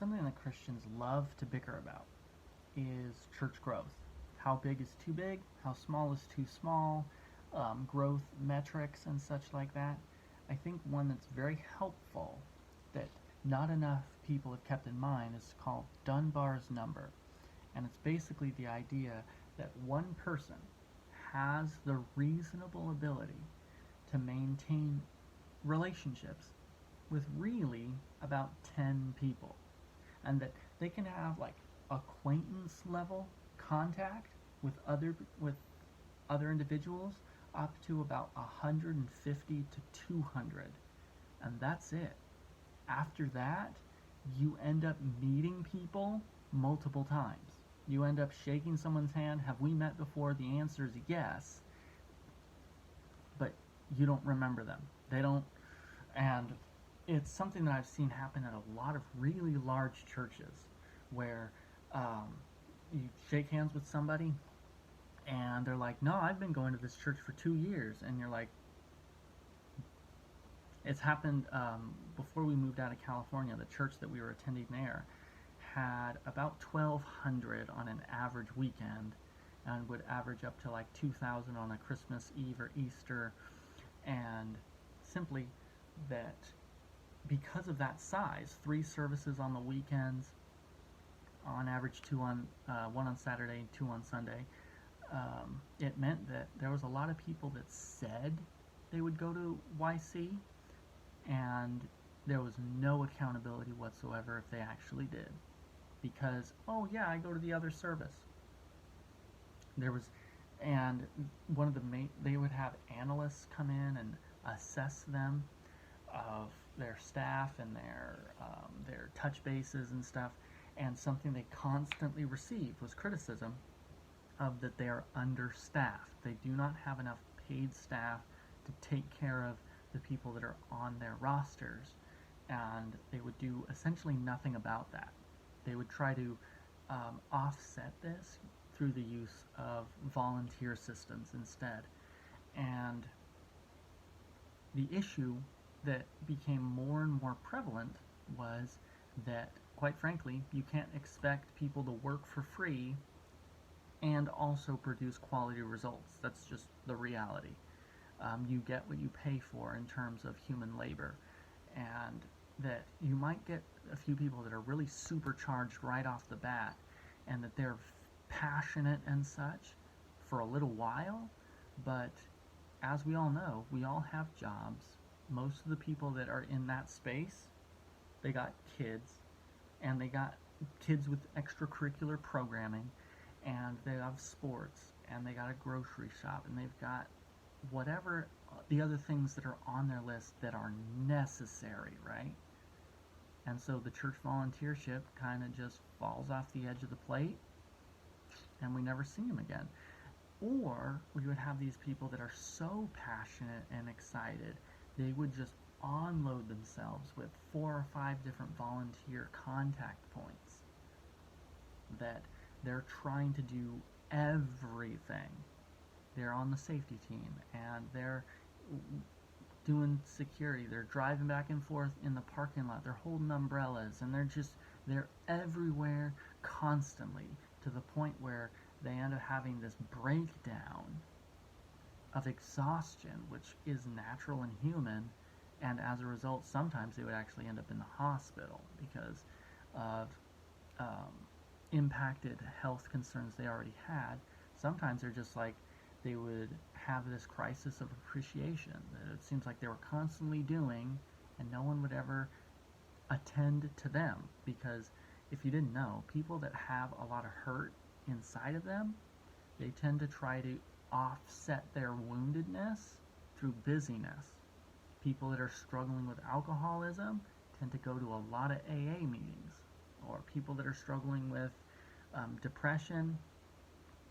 Something that Christians love to bicker about is church growth. How big is too big? How small is too small? Growth metrics and such like that. I think one that's very helpful that not enough people have kept in mind is called Dunbar's number. And it's basically the idea that one person has the reasonable ability to maintain relationships with really about 10 people, and that they can have like acquaintance level contact with other individuals up to about 150 to 200, and that's it. After that, you end up meeting people multiple times. You end up shaking someone's hand. Have we met before? The answer is yes, but you don't remember them. They don't, and it's something that I've seen happen at a lot of really large churches where you shake hands with somebody and they're like, no, I've been going to this church for 2 years. And you're like, it's happened before we moved out of California. The church that we were attending there had about 1,200 on an average weekend and would average up to like 2,000 on a Christmas Eve or Easter. And simply that because of that size, 3 services on the weekends, on average one on Saturday, 2 on Sunday, it meant that there was a lot of people that said they would go to YC, and there was no accountability whatsoever if they actually did. Because, oh yeah, I go to the other service. And one of they would have analysts come in and assess them of their staff and their touch bases and stuff, and something they constantly received was criticism of that they are understaffed. They do not have enough paid staff to take care of the people that are on their rosters, and they would do essentially nothing about that. They would try to offset this through the use of volunteer systems instead. And the issue that became more and more prevalent was that, quite frankly, you can't expect people to work for free and also produce quality results. That's just the reality. You get what you pay for in terms of human labor, and that you might get a few people that are really supercharged right off the bat, and that they're passionate and such for a little while, but as we all know, we all have jobs. Most of the people that are in that space, they got kids, and they got kids with extracurricular programming, and they have sports, and they got a grocery shop, and they've got whatever the other things that are on their list that are necessary, right? And so the church volunteership kind of just falls off the edge of the plate, and we never see them again. Or we would have these people that are so passionate and excited, they would just unload themselves with 4 or 5 different volunteer contact points that they're trying to do everything. They're on the safety team, and they're doing security, they're driving back and forth in the parking lot, they're holding umbrellas, and they're everywhere constantly, to the point where they end up having this breakdown of exhaustion, which is natural and human, and as a result, sometimes they would actually end up in the hospital because of impacted health concerns they already had. Sometimes they're just like, they would have this crisis of appreciation that it seems like they were constantly doing, and no one would ever attend to them. Because if you didn't know, people that have a lot of hurt inside of them, they tend to try to offset their woundedness through busyness. People that are struggling with alcoholism tend to go to a lot of AA meetings, or people that are struggling with depression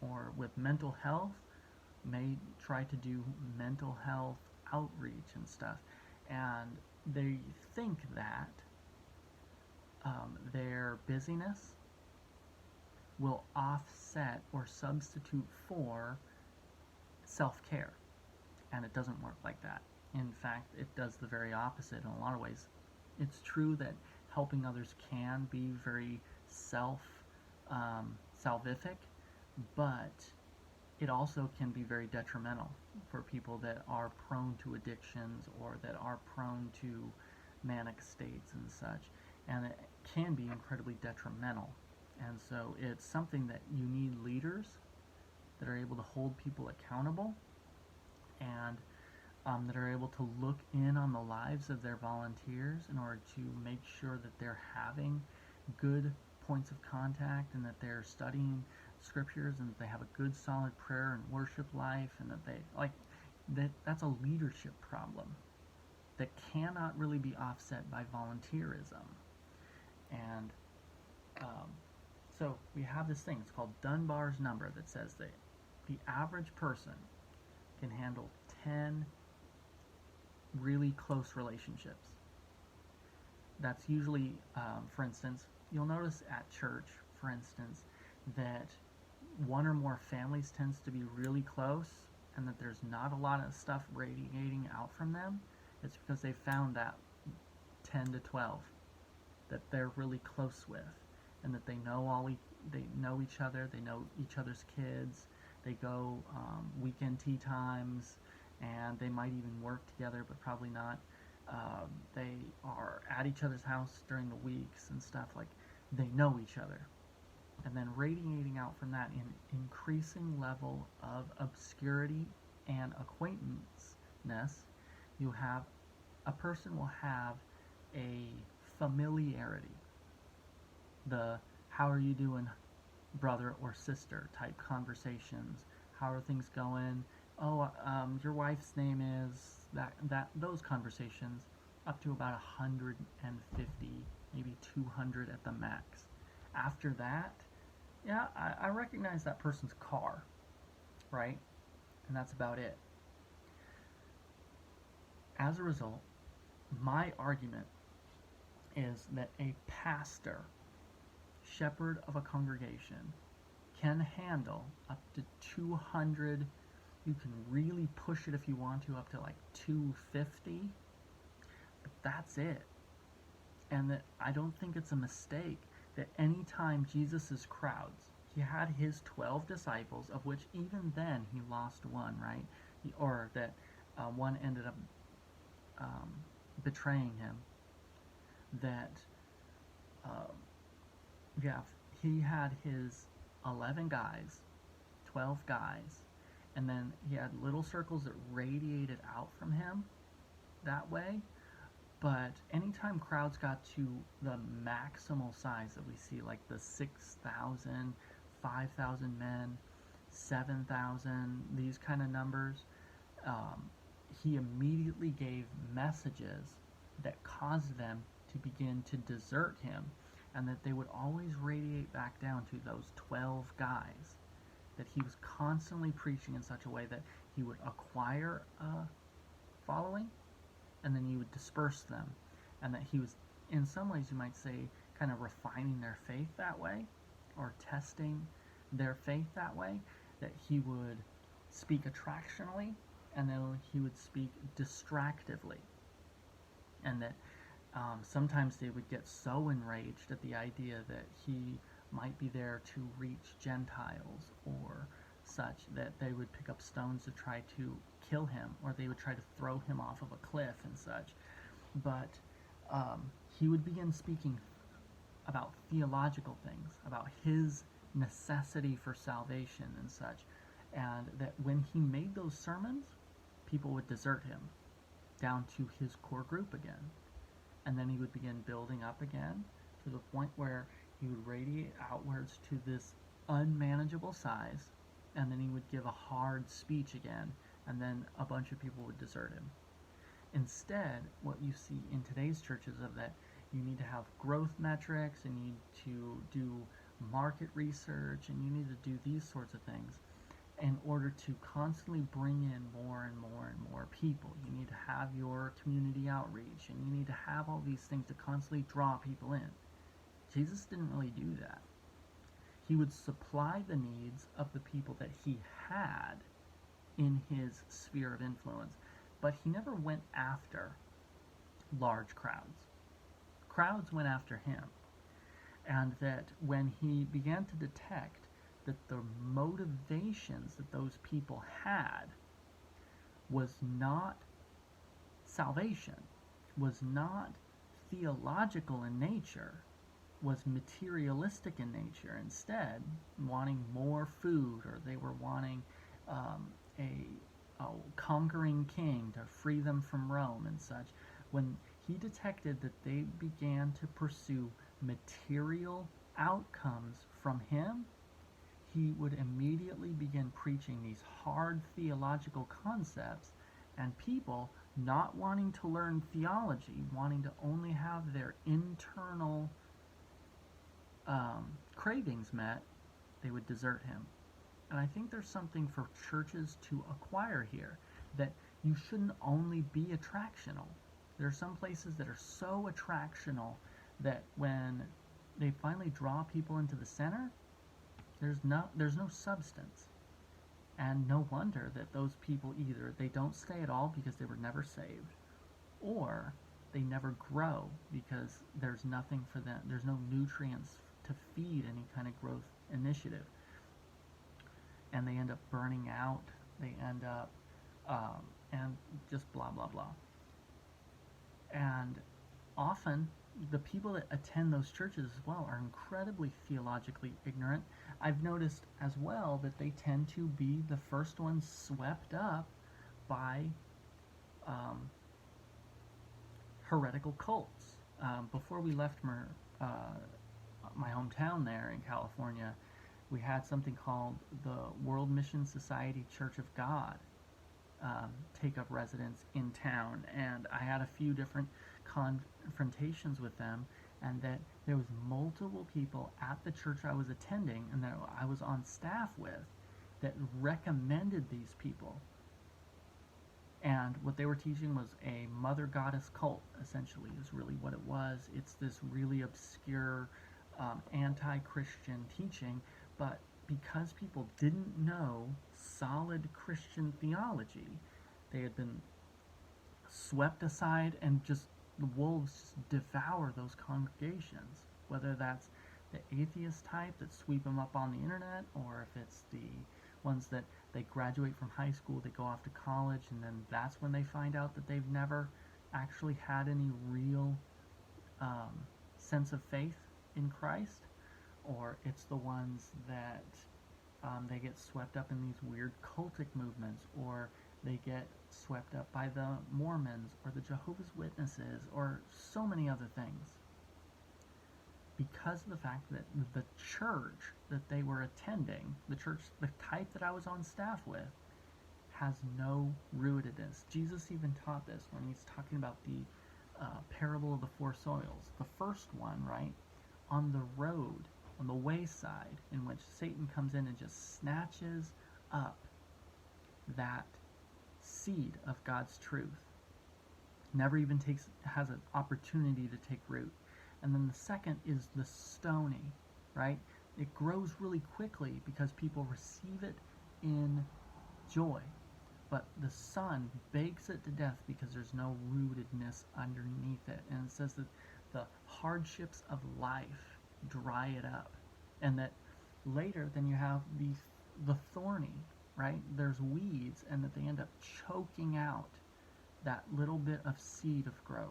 or with mental health may try to do mental health outreach and stuff, and they think that their busyness will offset or substitute for self-care, and it doesn't work like that. In fact, it does the very opposite in a lot of ways. It's true that helping others can be very salvific, but it also can be very detrimental for people that are prone to addictions or that are prone to manic states and such. And it can be incredibly detrimental. And so it's something that you need leaders that are able to hold people accountable and that are able to look in on the lives of their volunteers in order to make sure that they're having good points of contact and that they're studying scriptures and that they have a good solid prayer and worship life and that they that's a leadership problem that cannot really be offset by volunteerism. And so we have this thing, it's called Dunbar's number, that says that the average person can handle 10 really close relationships. That's usually, for instance, you'll notice at church, for instance, that one or more families tends to be really close and that there's not a lot of stuff radiating out from them. It's because they found that 10 to 12 that they're really close with and that they know each other, they know each other's kids, they go weekend tea times, and they might even work together, but probably not. They are at each other's house during the weeks and stuff. Like, they know each other. And then radiating out from that in increasing level of obscurity and acquaintanceness, a person will have a familiarity. The "how are you doing, brother or sister" type conversations. How are things going? Oh, your wife's name is those conversations, up to about 150, maybe 200 at the max. After that, yeah, I recognize that person's car, right? And that's about it. As a result, my argument is that a pastor, shepherd of a congregation, can handle up to 200. You can really push it if you want to, up to like 250, but that's it. And that I don't think it's a mistake that any time Jesus' crowds, he had his 12 disciples, of which even then he lost one, right? Or that one ended up betraying him. That, he had his 11 guys, 12 guys, and then he had little circles that radiated out from him that way. But anytime crowds got to the maximal size that we see, like the 6,000, 5,000 men, 7,000, these kind of numbers, he immediately gave messages that caused them to begin to desert him, and that they would always radiate back down to those 12 guys. That he was constantly preaching in such a way that he would acquire a following, and then you would disperse them, and that he was, in some ways you might say, kind of refining their faith that way, or testing their faith that way, that he would speak attractionally, and then he would speak distractively, and that sometimes they would get so enraged at the idea that he might be there to reach Gentiles or such that they would pick up stones to try to kill him, or they would try to throw him off of a cliff and such. But he would begin speaking about theological things, about his necessity for salvation and such, and that when he made those sermons, people would desert him down to his core group again. And then he would begin building up again to the point where he would radiate outwards to this unmanageable size, and then he would give a hard speech again, and then a bunch of people would desert him. Instead, what you see in today's churches is that you need to have growth metrics, and you need to do market research, and you need to do these sorts of things in order to constantly bring in more and more and more people. You need to have your community outreach, and you need to have all these things to constantly draw people in. Jesus didn't really do that. He would supply the needs of the people that he had in his sphere of influence, but he never went after large crowds. crowds went after him. And that when he began to detect that the motivations that those people had was not salvation, was not theological in nature, was materialistic in nature, instead wanting more food, or they were wanting a conquering king to free them from Rome and such. When he detected that they began to pursue material outcomes from him, he would immediately begin preaching these hard theological concepts, and people not wanting to learn theology, wanting to only have their internal cravings met, they would desert him. And I think there's something for churches to acquire here, that you shouldn't only be attractional. There are some places that are so attractional that when they finally draw people into the center, there's no substance. And no wonder that those people, either they don't stay at all because they were never saved, or they never grow because there's nothing for them. There's no nutrients to feed any kind of growth initiative. And they end up burning out. They end up, and just blah, blah, blah. And often, the people that attend those churches as well are incredibly theologically ignorant. I've noticed as well that they tend to be the first ones swept up by heretical cults. Before we left my hometown there in California, we had something called the World Mission Society Church of God take up residence in town, and I had a few different confrontations with them, and that there was multiple people at the church I was attending and that I was on staff with that recommended these people. And what they were teaching was a mother goddess cult, essentially, is really what it was. It's this really obscure anti-Christian teaching, but because people didn't know solid Christian theology, they had been swept aside, and just the wolves devour those congregations, whether that's the atheist type that sweep them up on the internet, or if it's the ones that they graduate from high school, they go off to college, and then that's when they find out that they've never actually had any real sense of faith in Christ, or it's the ones that they get swept up in these weird cultic movements, or they get swept up by the Mormons or the Jehovah's Witnesses, or so many other things, because of the fact that the church that they were attending, the church, the type that I was on staff with, has no rootedness. Jesus even taught this when he's talking about the parable of the four soils. The first one, right, on the road, on the wayside, in which Satan comes in and just snatches up that seed of God's truth. Never even has an opportunity to take root. And then the second is the stony, right? It grows really quickly because people receive it in joy. But the sun bakes it to death because there's no rootedness underneath it. And it says that the hardships of life dry it up. And that later then you have the thorny, right? There's weeds, and that they end up choking out that little bit of seed of growth.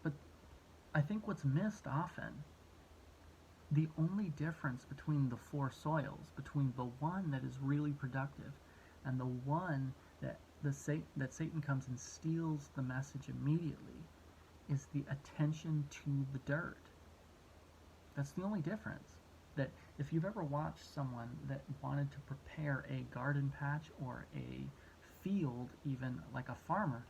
But I think what's missed often, the only difference between the four soils, between the one that is really productive and the one that Satan comes and steals the message immediately, is the attention to the dirt. That's the only difference. That if you've ever watched someone that wanted to prepare a garden patch or a field, even like a farmer,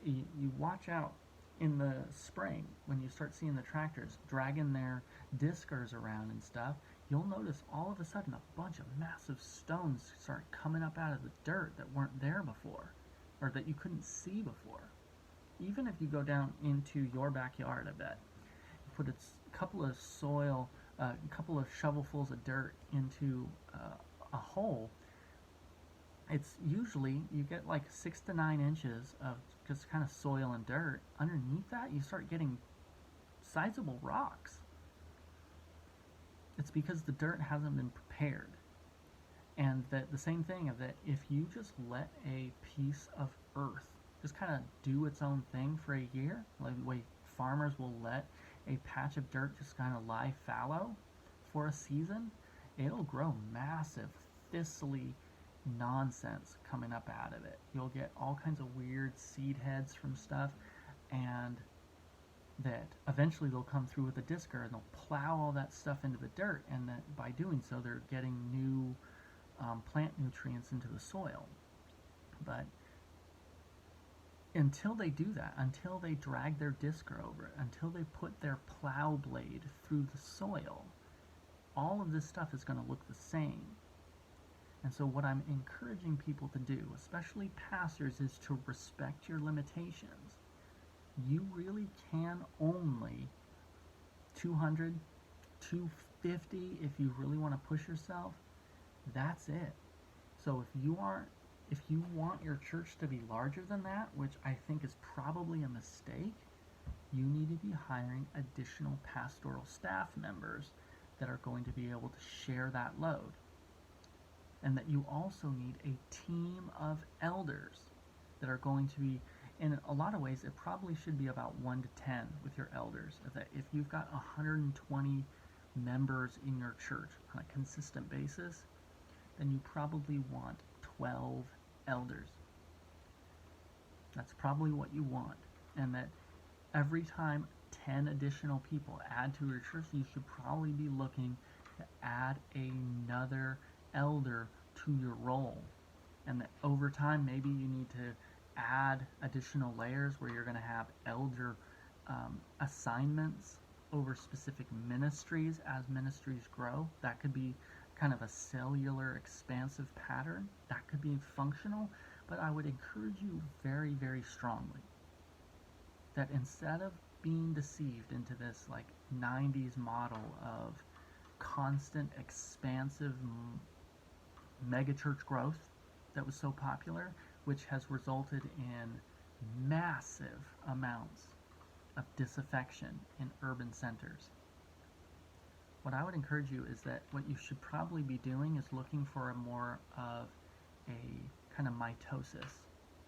you watch out in the spring when you start seeing the tractors dragging their diskers around and stuff, you'll notice all of a sudden a bunch of massive stones start coming up out of the dirt that weren't there before, or that you couldn't see before. Even if you go down into your backyard, I bet, you put a couple of shovelfuls of dirt into a hole, it's usually, you get like 6 to 9 inches of just kind of soil and dirt, underneath that you start getting sizable rocks. It's because the dirt hasn't been prepared. And that the same thing of that if you just let a piece of earth just kind of do its own thing for a year, like the way farmers will let a patch of dirt just kind of lie fallow for a season, it'll grow massive thistly nonsense coming up out of it. You'll get all kinds of weird seed heads from stuff, and that eventually they'll come through with a discer and they'll plow all that stuff into the dirt, and that by doing so they're getting new plant nutrients into the soil. But until they do that, until they drag their discer over it, until they put their plow blade through the soil, all of this stuff is going to look the same. And so what I'm encouraging people to do, especially pastors, is to respect your limitations. You really can only 200, 250 if you really want to push yourself. That's it. So if you want your church to be larger than that, which I think is probably a mistake, you need to be hiring additional pastoral staff members that are going to be able to share that load. And that you also need a team of elders that are going to be, in a lot of ways, it probably should be about 1 to 10 with your elders. If you've got 120 members in your church on a consistent basis, then you probably want 12 elders. That's probably what you want. And that every time 10 additional people add to your church, you should probably be looking to add another elder to your role. And that over time, maybe you need to add additional layers where you're going to have elder assignments over specific ministries as ministries grow. That could be kind of a cellular expansive pattern. That could be functional, but I would encourage you very, very strongly that instead of being deceived into this like 90s model of constant expansive megachurch growth that was so popular, which has resulted in massive amounts of disaffection in urban centers. What I would encourage you is that what you should probably be doing is looking for a more of a kind of mitosis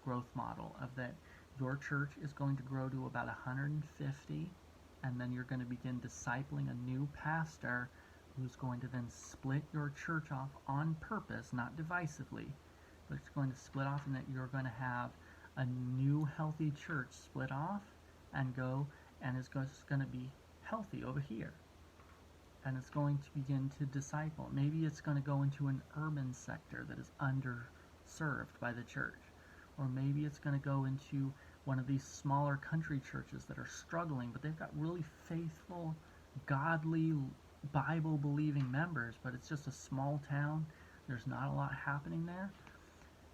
growth model of that your church is going to grow to about 150, and then you're going to begin discipling a new pastor who's going to then split your church off on purpose, not divisively, but it's going to split off, and that you're going to have a new healthy church split off and go, and it's going to be healthy over here. And it's going to begin to disciple. Maybe it's going to go into an urban sector that is underserved by the church. Or maybe it's going to go into one of these smaller country churches that are struggling, but they've got really faithful, godly, Bible-believing members, but it's just a small town. There's not a lot happening there.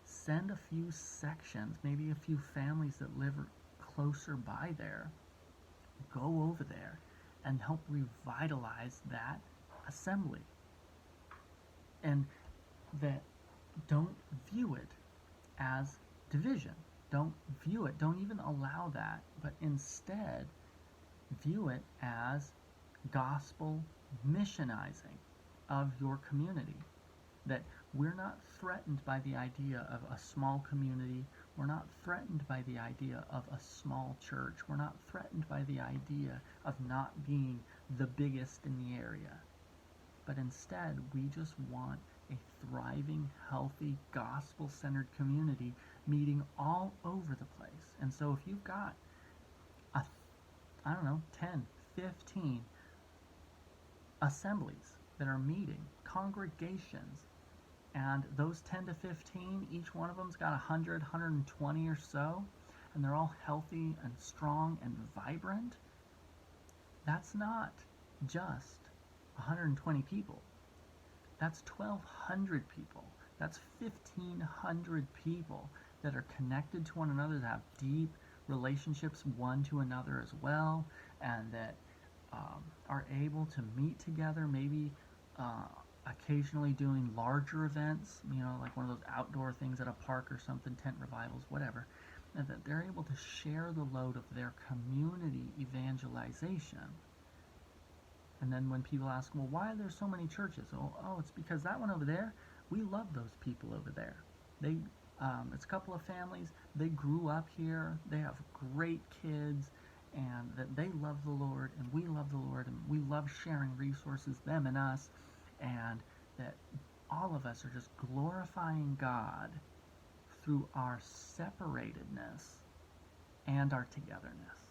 Send a few sections, maybe a few families that live closer by there. Go over there and help revitalize that assembly. And that don't view it as division. Don't view it, don't even allow that, but instead view it as gospel missionizing of your community. That we're not threatened by the idea of a small community. We're not threatened by the idea of a small church. We're not threatened by the idea of not being the biggest in the area. But instead, we just want a thriving, healthy, gospel-centered community meeting all over the place. And so if you've got, 10, 15 assemblies that are meeting, congregations, and those 10 to 15, each one of them's got 100, 120 or so, and they're all healthy and strong and vibrant, that's not just 120 people. That's 1,200 people. That's 1,500 people that are connected to one another, that have deep relationships one to another as well, and that are able to meet together, maybe occasionally doing larger events, like one of those outdoor things at a park or something, tent revivals, whatever. and that they're able to share the load of their community evangelization. And then when people ask, well, why are there so many churches? Oh, it's because that one over there, we love those people over there. It's a couple of families. They grew up here. They have great kids, and that they love the Lord, and we love the Lord, and we love sharing resources, them and us, and that all of us are just glorifying God through our separatedness and our togetherness.